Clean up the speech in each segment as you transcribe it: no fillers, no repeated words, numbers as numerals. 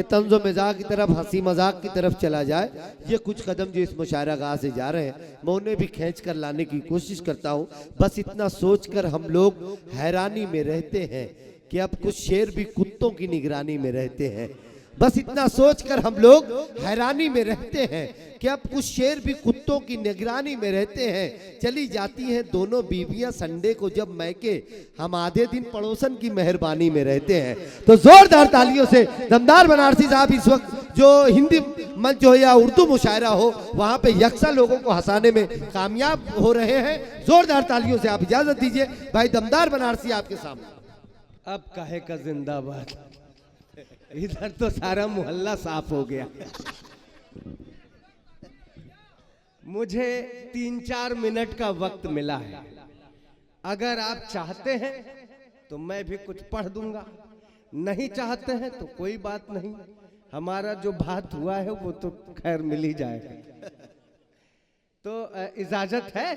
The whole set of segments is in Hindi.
कि तंज़ो मिजाज की तरफ, हंसी मजाक की तरफ चला जाए। ये कुछ कदम जो इस मुशायरा गाह से जा रहे हैं, मैं उन्हें भी खींच कर लाने की कोशिश करता हूँ। बस इतना सोचकर हम लोग हैरानी में रहते हैं कि अब कुछ शेर भी कुत्तों की निगरानी में रहते हैं। बस इतना सोचकर हम लोग हैरानी में रहते हैं कि अब कुछ शेर भी कुत्तों की निगरानी में रहते हैं। चली जाती हैं दोनों बीवियां संडे को जब मैके, हम आधे दिन पड़ोसन की मेहरबानी में रहते हैं। तो जोरदार तालियों से दमदार बनारसी साहब इस वक्त जो हिंदी मंच हो या उर्दू मुशायरा हो, वहां पे यकसा लोगों को हंसाने में कामयाब हो रहे हैं। जोरदार तालियों से आप इजाजत दीजिए। भाई दमदार बनारसी आपके सामने। अब काहे का जिंदाबाद, इधर तो सारा मोहल्ला साफ हो गया। मुझे 3-4 मिनट का वक्त मिला है। अगर आप चाहते हैं तो मैं भी कुछ पढ़ दूंगा, नहीं चाहते हैं तो कोई बात नहीं। हमारा जो बात हुआ है वो तो खैर मिल ही जाएगा। तो इजाजत है?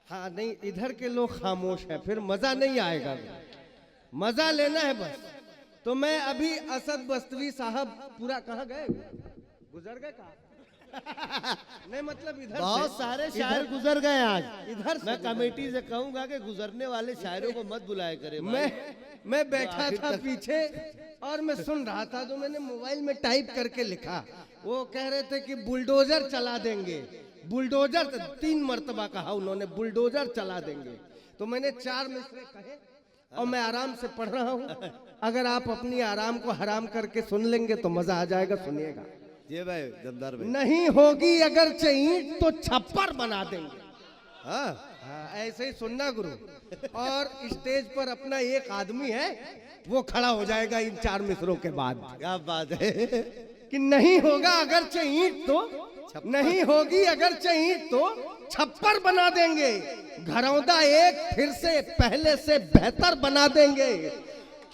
हाँ नहीं, इधर के लोग खामोश हैं, फिर मजा नहीं आएगा। मजा लेना है बस। तो मैं अभी असद बस्तवी साहब पूरा कहाँ गए, गुजर गए कहाँ? नहीं मतलब इधर बहुत सारे शायर गुजर गए आज। इधर मैं कमेटी से कहूंगा कि गुजरने वाले शायरों को मत बुलाया करे। मैं बैठा था पीछे और मैं सुन रहा था, तो मैंने मोबाइल में टाइप करके लिखा। वो कह रहे थे कि बुलडोजर चला देंगे, बुलडोजर 3 मर्तबा कहा उन्होंने, बुलडोजर चला देंगे। तो मैंने 4 मिसरे कहे और मैं आराम से पढ़ रहा हूँ। अगर आप अपनी आराम को हराम करके सुन लेंगे तो मजा आ जाएगा, सुनिएगा। ये भाई दमदार भाई। नहीं होगी अगर ईंट तो छप्पर बना देंगे। हाँ ऐसे ही सुनना गुरु। और स्टेज पर अपना एक आदमी है, वो खड़ा हो जाएगा इन 4 मिसरों के बाद। क्या बात है कि नहीं होगा अगर ईंट तो, नहीं होगी अगर ईंट तो छप्पर बना देंगे। घरौंदा एक फिर से पहले से बेहतर बना देंगे।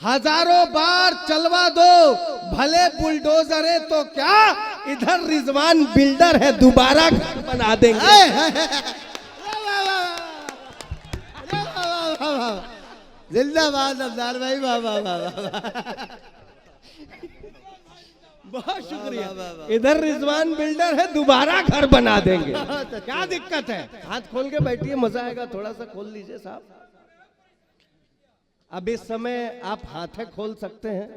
हजारों बार चलवा दो भले बुलडोजर है तो क्या, इधर रिजवान बिल्डर है, दोबारा घर बना देंगे। जिंदाबाद दमदार भाई, वाह वाह वाह। बहुत शुक्रिया। इधर रिजवान बिल्डर है, दोबारा घर बना देंगे। क्या दिक्कत है? हाथ खोल के बैठिए, मजा आएगा। थोड़ा सा खोल लीजिए साहब। अब इस समय आप हाथें खोल सकते हैं।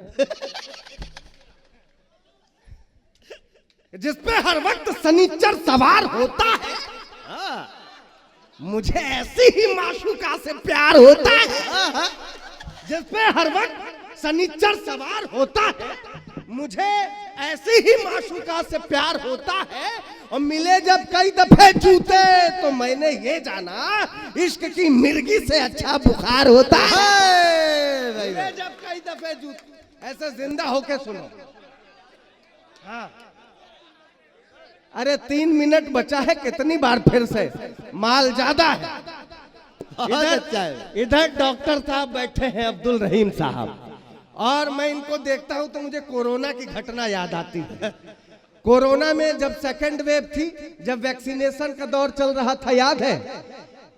जिसपे हर वक्त सनीचर सवार होता है, मुझे ऐसी ही माशूका से प्यार होता है। जिसपे हर वक्त सनीचर सवार होता है, मुझे ऐसी ही माशूका से प्यार होता है। और मिले जब कई दफे जूते तो मैंने ये जाना इश्क की मिर्गी से अच्छा बुखार होता है। मिले जब कई दफे जूते, ऐसे जिंदा होके सुनो। हाँ अरे 3 मिनट बचा है, कितनी बार फिर से, माल ज्यादा है। इधर डॉक्टर साहब बैठे हैं, अब्दुल रहीम साहब, और मैं इनको देखता हूं तो मुझे कोरोना की घटना याद आती है। कोरोना में जब सेकंड वेव थी, जब वैक्सीनेशन का दौर चल रहा था, याद है?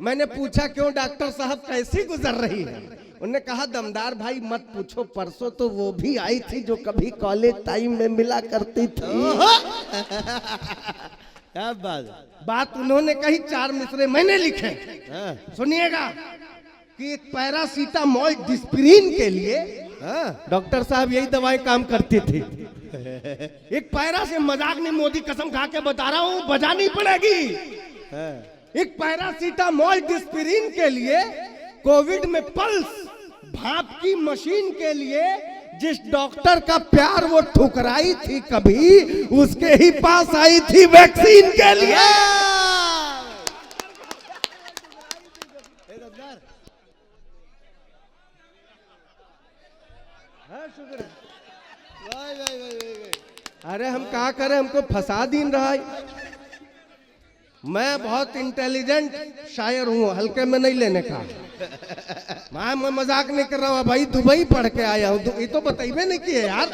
मैंने पूछा क्यों डॉक्टर साहब कैसी गुजर रही है? उन्होंने कहा दमदार भाई मत पूछो, परसों तो वो भी आई थी जो कभी कॉलेज टाइम में मिला करती थी। क्या बात उन्होंने कही, 4 मिसरे मैंने लिखे। सुनिएगा कि एक पैरासीटामोल डिस्प्रिन के लिए डॉक्टर साहब यही दवाएं काम करती थी। एक पैरा से मजाक नहीं, मोदी कसम खा के बता रहा हूं, बजानी पड़ेगी। एक पैरासीटामोल डिस्प्रिन के लिए, कोविड में पल्स भाप की मशीन के लिए जिस डॉक्टर का प्यार वो ठुकराई थी कभी, उसके ही पास आई थी वैक्सीन के लिए। अरे हम क्या करें, हमको फंसा दीन रहा है। मैं बहुत इंटेलिजेंट शायर हूँ, हल्के में नहीं लेने का। मैं मजाक नहीं कर रहा हूँ भाई, दुबई पढ़ के आया हूँ, ये तो बताइए नहीं किए यार।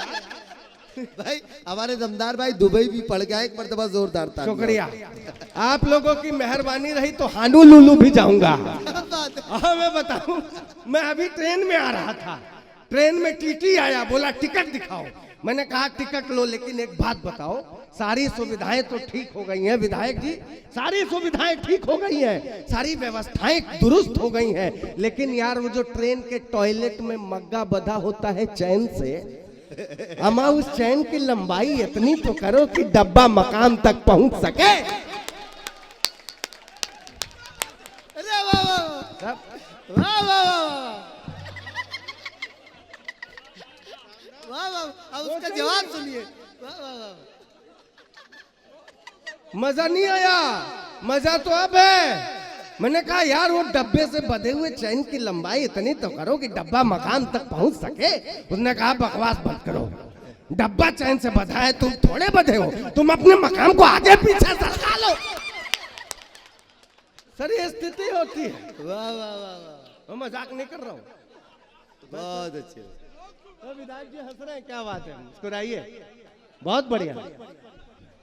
भाई हमारे दमदार भाई दुबई भी पढ़ गया, एक मर्तबा जोरदार था। शुक्रिया, आप लोगों की मेहरबानी रही तो हानूलुलु भी जाऊंगा। मैं बताऊं, मैं अभी ट्रेन में आ रहा था, ट्रेन में टीटी आया, बोला टिकट दिखाओ। मैंने कहा टिकट लो, लेकिन एक बात बताओ, सारी सुविधाएं तो ठीक हो गई हैं विधायक जी, सारी सुविधाएं ठीक हो गई हैं, सारी व्यवस्थाएं दुरुस्त हो गई हैं, लेकिन यार वो जो ट्रेन के टॉयलेट में मग्गा बंधा होता है चैन से, अमा उस चैन की लंबाई इतनी तो करो कि डब्बा मकाम तक पहुंच सके। अरे वाह वाह वाह वाह वाह वाह, अब उसका जवाब सुनिए। वाह वाह वाह, मजा नहीं आया, मजा तो अब है। मैंने कहा यार वो डब्बे से बंधे हुए चैन की लंबाई इतनी तो करो कि डब्बा मकाम तक पहुंच सके। उसने कहा बकवास बंद करो, डब्बा चैन से बंधा है, तुम थोड़े बंधे हो, तुम अपने मकाम को आगे पीछे सरका लो। सर ये स्थिति होती है। वाह वाह वाह वाह, मैं मजाक नहीं कर रहा हूँ। बहुत अच्छे। विधायक जी हंस रहे हैं, क्या बात है, मुस्कुराइए, बहुत बढ़िया,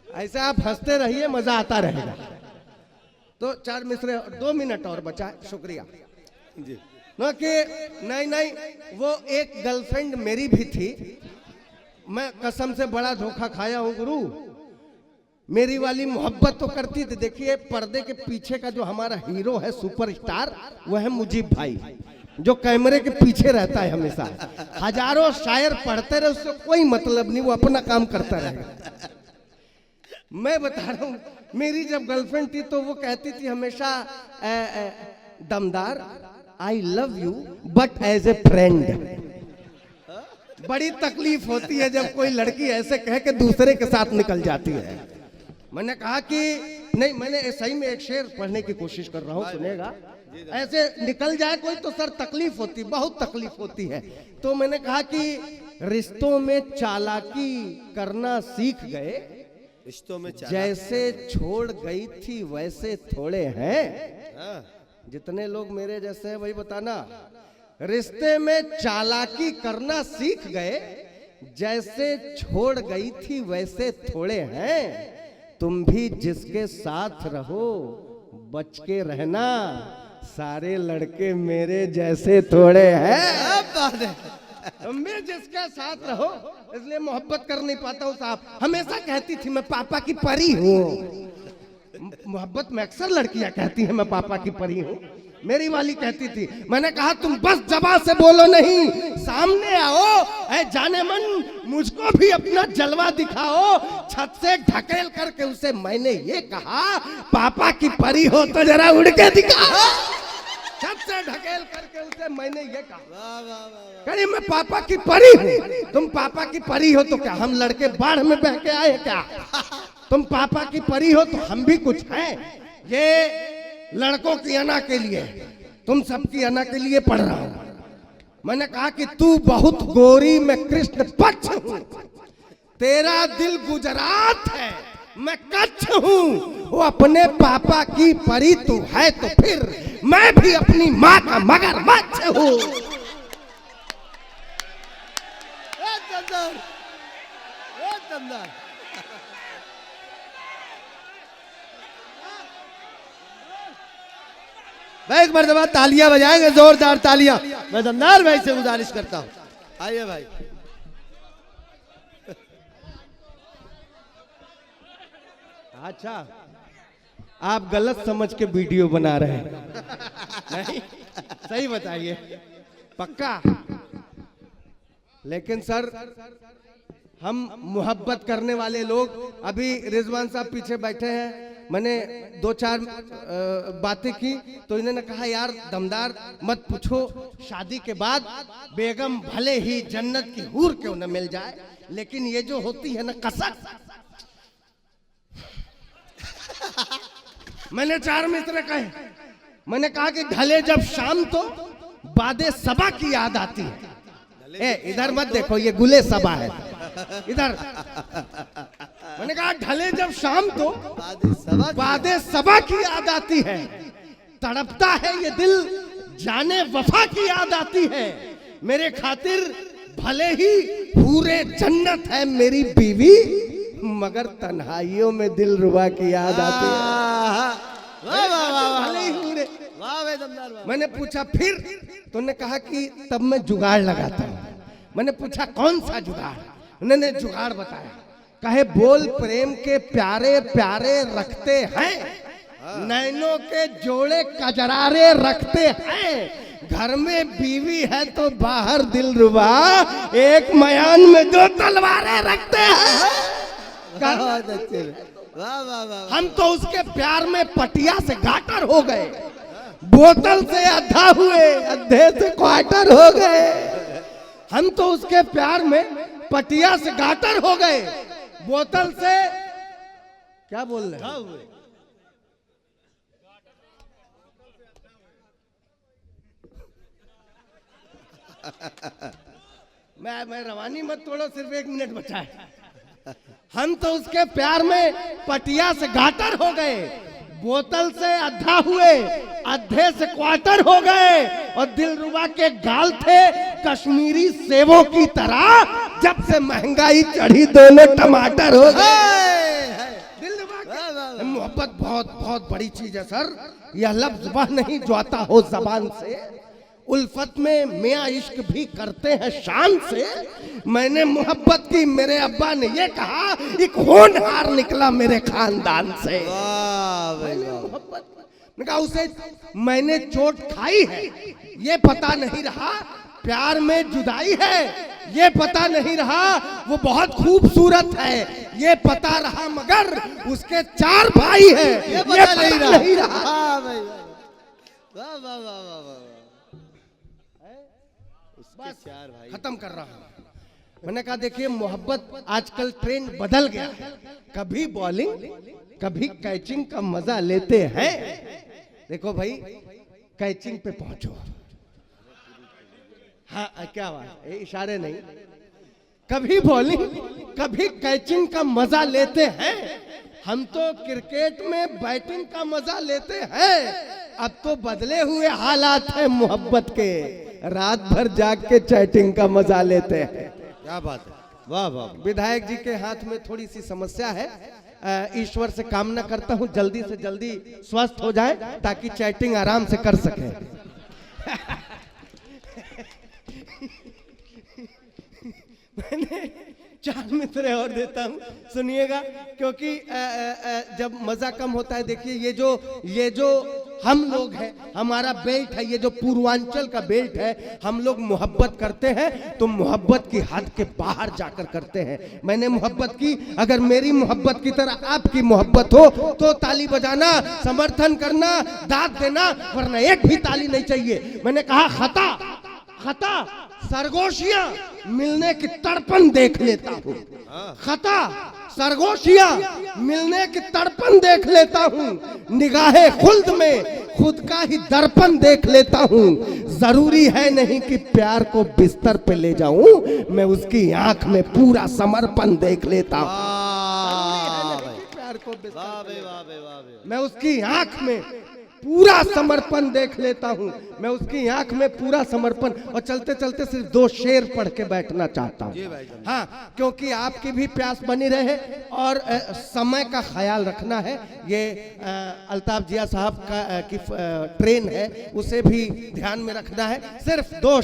ऐसे आप हंसते रहिए, मजा आता रहेगा। तो 4 मिसरे, 2 मिनट और बचा है, शुक्रिया जी। न कि नहीं, वो एक गर्लफ्रेंड मेरी भी थी, मैं कसम से बड़ा धोखा खाया हूँ गुरु। मेरी वाली मोहब्बत तो करती थी। देखिए पर्दे के पीछे का जो हमारा हीरो है सुपरस्टार, वो है मुजीब भाई, जो कैमरे के पीछे रहता है हमेशा। हजारों शायर पढ़ते रहे, उससे कोई मतलब नहीं, वो अपना काम करता रहेगा। मैं बता रहा हूँ, मेरी जब गर्लफ्रेंड थी तो वो कहती थी हमेशा दमदार, I love you but as a friend. बड़ी तकलीफ होती है जब कोई लड़की ऐसे कह के दूसरे के साथ निकल जाती है। मैंने कहा कि नहीं, मैंने सही में एक शेर पढ़ने की कोशिश कर रहा हूँ, सुनेगा। ऐसे निकल जाए कोई तो सर तकलीफ होती, बहुत तकलीफ होती है। तो मैंने कहा कि रिश्तों में चालाकी करना सीख गए, रिश्तों में जैसे छोड़ गई थी वैसे थोड़े हैं। जितने लोग मेरे जैसे हैं वही बताना। रिश्ते में चालाकी करना सीख गए, जैसे छोड़ गई थी वैसे थोड़े हैं। तुम भी जिसके साथ रहो बच के रहना, सारे लड़के मेरे जैसे थोड़े हैं। तुम भी जिसके साथ रहो, इसलिए मोहब्बत कर नहीं पाता हूँ साहब। हमेशा कहती थी मैं पापा की परी हूँ, मोहब्बत में अक्सर लड़कियां कहती हैं मैं पापा की परी हूँ। मेरी वाली कहती थी, मैंने कहा तुम बस जबान से बोलो नहीं, सामने आओ, ऐ जाने मन मुझको भी अपना जलवा दिखाओ। छत से ढकेल करके उसे मैंने ये कहा, पापा की परी हो तो जरा उड़ के दिखाओ। छत से ढकेल करके उसे मैंने ये कहा, कहीं मैं पापा की परी हूँ। तुम पापा की परी हो तो क्या हम लड़के बाढ़ में बह के आए क्या? तुम पापा की परी हो तो हम भी कुछ हैं। ये लड़कों की अना के लिए, तुम सबकी अना के लिए पढ़ रहा हूं। मैंने कहा कि तू बहुत गोरी, मैं कृष्ण पक्ष हूं, तेरा दिल गुजरात है, मैं कच्छ हूं। वो अपने पापा की परी तू है तो फिर मैं भी अपनी माँ का मगरमच्छ हूं। भाई एक मर्तबा तालियां बजाएंगे, जोरदार तालियां। मैं दमदार भाई से गुजारिश करता हूं, आइए भाई। अच्छा, आप गलत समझ के वीडियो बना रहे हैं। नहीं, सही बताइए, पक्का? लेकिन सर हम मोहब्बत करने वाले लोग, अभी रिजवान साहब पीछे बैठे हैं, मैंने 2-4 बातें की तो इन्होंने कहा यार दमदार मत पूछो, शादी के बाद बेगम भले ही जन्नत की हूर क्यों न मिल जाए, लेकिन ये जो होती है ना कसक। मैंने 4 मित्र कहे, मैंने कहा कि ढले जब शाम तो बादे सबा की याद आती है। इधर मत देखो, ये गुले सबा है, इधर। मैंने कहा ढले जब शाम तो बादे सबा की याद आती है, तड़पता है ये दिल जाने वफा की याद आती है। मेरे खातिर भले ही पूरे जन्नत है मेरी बीवी, मगर तन्हाइयों में दिल रुबा की याद आती है। भले ही पूरे। मैंने पूछा फिर, तो ने कहा कि तब मैं जुगाड़ लगाता हूँ। मैंने पूछा कौन सा जुगाड़, उन्होंने जुगाड़ बताया। कहे बोल प्रेम के प्यारे प्यारे रखते हैं, नैनों के जोड़े कजरारे रखते हैं, घर में बीवी है तो बाहर दिलरुबा, एक मयान में दो तलवारें रखते हैं। बहुत अच्छे, वाह वाह वाह। हम तो उसके प्यार में पटिया से गाटर हो गए, बोतल से अद्धा हुए, अद्धे से क्वार्टर हो गए। हम तो उसके प्यार में पटिया से गाटर हो गए, बोतल से क्या बोल रहे हैं? मैं रवानी मत तोड़ो, सिर्फ 1 मिनट बचा है। हम तो उसके प्यार में पटिया से गाटर हो गए, बोतल से अद्धा हुए, अद्धे से क्वार्टर हो गए, और दिलरुबा के गाल थे कश्मीरी सेवों की तरह, जब से महंगाई चढ़ी दोनों टमाटर हो गए। दिलरुबा मोहब्बत बहुत बहुत बड़ी चीज है सर, यह लफ्ज वह नहीं जो आता हो जबान से। उल्फत में मियाँ इश्क भी करते हैं शान से। मैंने मोहब्बत की, मेरे अब्बा ने ये कहा, एक होनहार निकला मेरे खानदान से। मोहब्बत ने कहा उसे मैंने चोट खाई है, ये पता नहीं रहा प्यार में जुदाई है, ये पता नहीं रहा वो बहुत खूबसूरत है, ये पता रहा मगर उसके 4 भाई हैं, ये पता नहीं रहा। वाह वाह वाह वाह वाह। बस खत्म कर रहा हूं। मैंने कहा देखिए मोहब्बत आजकल ट्रेंड बदल गया है, कभी बॉलिंग कभी कैचिंग का मजा लेते हैं। देखो भाई कैचिंग पे पहुंचो। हाँ क्या बात, इशारे नहीं। कभी बॉलिंग कभी कैचिंग का मजा लेते हैं, हम तो क्रिकेट में बैटिंग का मजा लेते हैं। अब तो बदले हुए हालात हैं मोहब्बत के, रात भर जाग के चैटिंग का मजा लेते हैं। क्या बात है, वाह वाह। विधायक जी के हाथ में थोड़ी सी समस्या है, ईश्वर से कामना करता हूं जल्दी से जल्दी स्वस्थ हो जाए ताकि चैटिंग आराम से कर सके। मैंने 4 मित्र और देता हूं, सुनिएगा, क्योंकि जब मजा कम होता है। देखिए ये जो हम लोग हैं, हमारा बेल्ट है, ये जो पूर्वांचल का बेल्ट है, हम लोग मोहब्बत करते हैं तो मोहब्बत की हद के बाहर जाकर करते हैं। मैंने मोहब्बत की, अगर मेरी मोहब्बत की तरह आपकी मोहब्बत हो तो ताली बजाना, समर्थन करना, दाद देना, वरना एक भी ताली नहीं चाहिए। मैंने कहा खता सरगोशियां मिलने की तड़पन देख लेता हूँ, खता सरगोशियां मिलने की तड़पन देख लेता हूँ, निगाहे खुल्द में खुद का ही दर्पण देख लेता हूँ। जरूरी है नहीं कि प्यार को बिस्तर पे ले जाऊं, मैं उसकी आंख में पूरा समर्पण देख लेता हूँ। प्यार को मैं उसकी आंख में पूरा समर्पण देख लेता हूं, मैं उसकी आंख में पूरा समर्पण। और चलते चलते सिर्फ 2 शेर पढ़ के बैठना चाहता हूं, हाँ, क्योंकि आपकी भी प्यास बनी रहे और समय का ख्याल रखना है। ये अल्ताफ जिया साहब की ट्रेन है, उसे भी ध्यान में रखना है। सिर्फ 2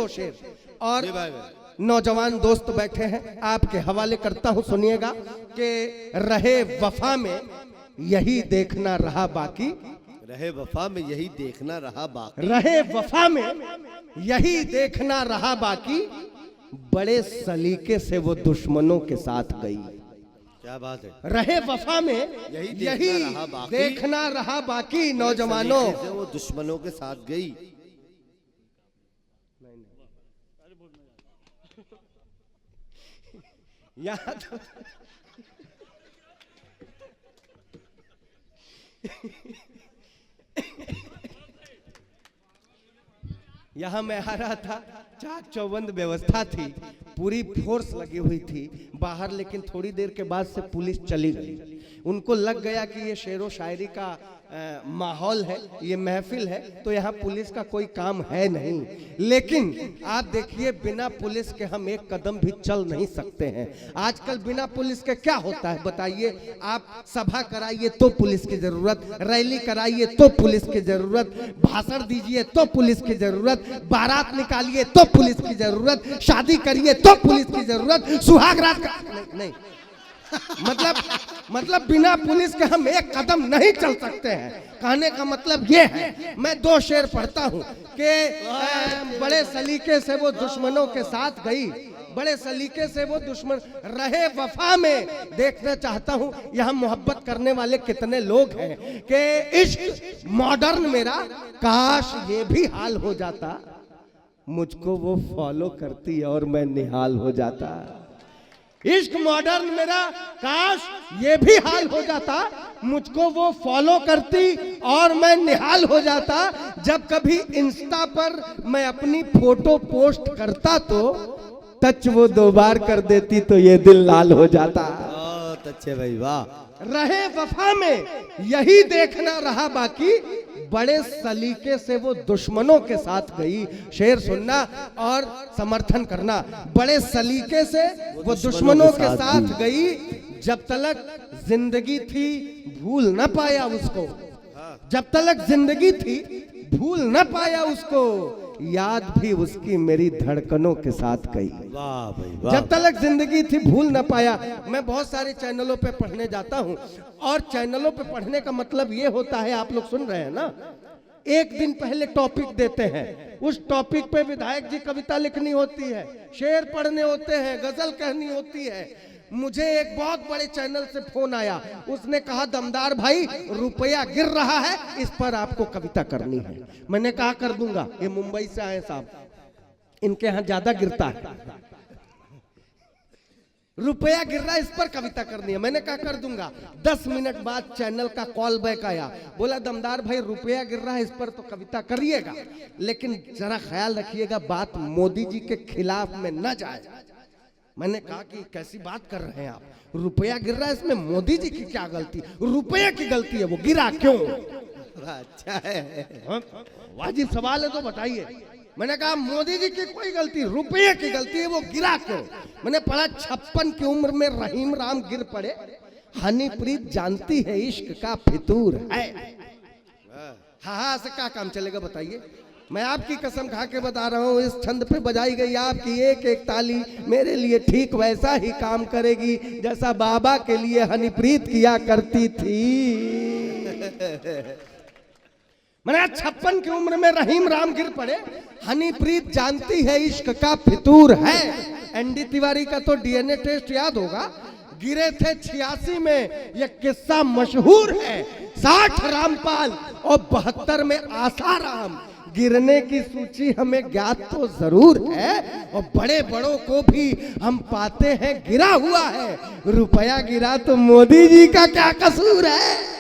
शेर और नौजवान दोस्त बैठे हैं, आपके हवाले करता हूं, सुनिएगा कि रहे वफा में यही देखना रहा बाकी, रहे वफा में यही देखना रहा बाकी, रहे वफा में यही देखना रहा बाकी, बड़े सलीके से वो दुश्मनों के साथ गई। क्या बात है, रहे वफा में यही देखना रहा बाकी, नौजवानों वो दुश्मनों के साथ गई। यहाँ मैं आ रहा था, चाक चौबंद व्यवस्था थी, पूरी फोर्स लगी हुई थी बाहर, लेकिन थोड़ी देर के बाद से पुलिस चली गई। उनको लग गया कि ये शेरो शायरी का माहौल है, ये महफिल है, तो यहाँ पुलिस का कोई काम है नहीं। लेकिन आप देखिए, बिना पुलिस के हम एक कदम भी चल नहीं सकते हैं। आजकल बिना पुलिस के क्या होता है बताइए? आप सभा कराइए तो पुलिस की जरूरत, रैली कराइए तो पुलिस की जरूरत, भाषण दीजिए तो पुलिस की जरूरत, बारात निकालिए तो पुलिस की जरूरत, शादी करिए तो पुलिस की जरूरत, सुहाग रात का नहीं। मतलब बिना पुलिस के हम एक कदम नहीं चल सकते हैं। कहने का मतलब ये है, मैं 2 शेर पढ़ता हूँ कि बड़े सलीके से वो दुश्मनों के साथ गई, बड़े सलीके से वो दुश्मन रहे वफा में। देखना चाहता हूँ यहाँ मोहब्बत करने वाले कितने लोग हैं कि इश्क मॉडर्न मेरा, काश ये भी हाल हो जाता, मुझको वो फॉलो करती और मैं निहाल हो जाता। इश्क मॉडर्न मेरा, काश ये भी हाल हो जाता, मुझको वो फॉलो करती और मैं निहाल हो जाता। जब कभी इंस्टा पर मैं अपनी फोटो पोस्ट करता तो टच वो 2 बार कर देती तो ये दिल लाल हो जाता। बहुत अच्छे भाई, वाह। रहे वफा में यही देखना रहा बाकी, बड़े सलीके से वो दुश्मनों के साथ गई। शेर सुनना और समर्थन करना। बड़े सलीके से वो दुश्मनों के साथ गई, जब तलक जिंदगी थी भूल न पाया उसको, जब तलक जिंदगी थी भूल न पाया उसको, याद भी उसकी मेरी धड़कनों के साथ गई। वाह भाई वाह। जब तलक जिंदगी थी भूल न पाया। मैं बहुत सारे चैनलों पे पढ़ने जाता हूँ, और चैनलों पे पढ़ने का मतलब ये होता है, आप लोग सुन रहे हैं ना, एक दिन पहले टॉपिक देते हैं, उस टॉपिक पे विधायक जी कविता लिखनी होती है, शेर पढ़ने होते हैं, गजल कहनी होती है। मुझे एक बहुत बड़े चैनल से फोन आया, उसने कहा दमदार भाई रुपया गिर रहा है, इस पर आपको कविता करनी है। मैंने कहा कर दूंगा। ये मुंबई से आए साहब, इनके यहाँ ज्यादा गिरता है, रुपया गिर रहा है, इस पर कविता करनी है। मैंने कहा कर दूंगा। 10 मिनट बाद चैनल का कॉल बैक आया, बोला दमदार भाई रुपया गिर रहा है, इस पर तो कविता करिएगा, लेकिन जरा ख्याल रखिएगा बात मोदी जी के खिलाफ में न जाए। मैंने कहा कि कैसी बात कर रहे हैं आप, रुपया गिर रहा है, इसमें मोदी जी की क्या गलती? रुपया की गलती है, वो गिरा क्यों? अच्छा है, वाजिब सवाल है तो बताइए। मैंने कहा मोदी जी की कोई गलती, रुपये की गलती है, वो गिरा क्यों? मैंने पढ़ा 56 की उम्र में रहीम राम गिर पड़े, हनीप्रीत जानती है इश्क का फितूर है। हाँ से क्या काम चलेगा बताइए? मैं आपकी कसम खा के बता रहा हूँ, इस छंद पे बजाई गई आपकी एक एक ताली मेरे लिए ठीक वैसा ही काम करेगी जैसा बाबा के लिए हनीप्रीत किया करती थी। मैंने 56 की उम्र में रहीम राम गिर पड़े, हनीप्रीत जानती है इश्क का फितूर है। एनडी तिवारी का तो डीएनए टेस्ट याद होगा, गिरे थे 86 में, यह किस्सा मशहूर है। 60 रामपाल और 72 में आसाराम। गिरने की सूची हमें ज्ञात तो जरूर है, और बड़े बड़ों को भी हम पाते हैं गिरा हुआ है। रुपया गिरा तो मोदी जी का क्या कसूर है?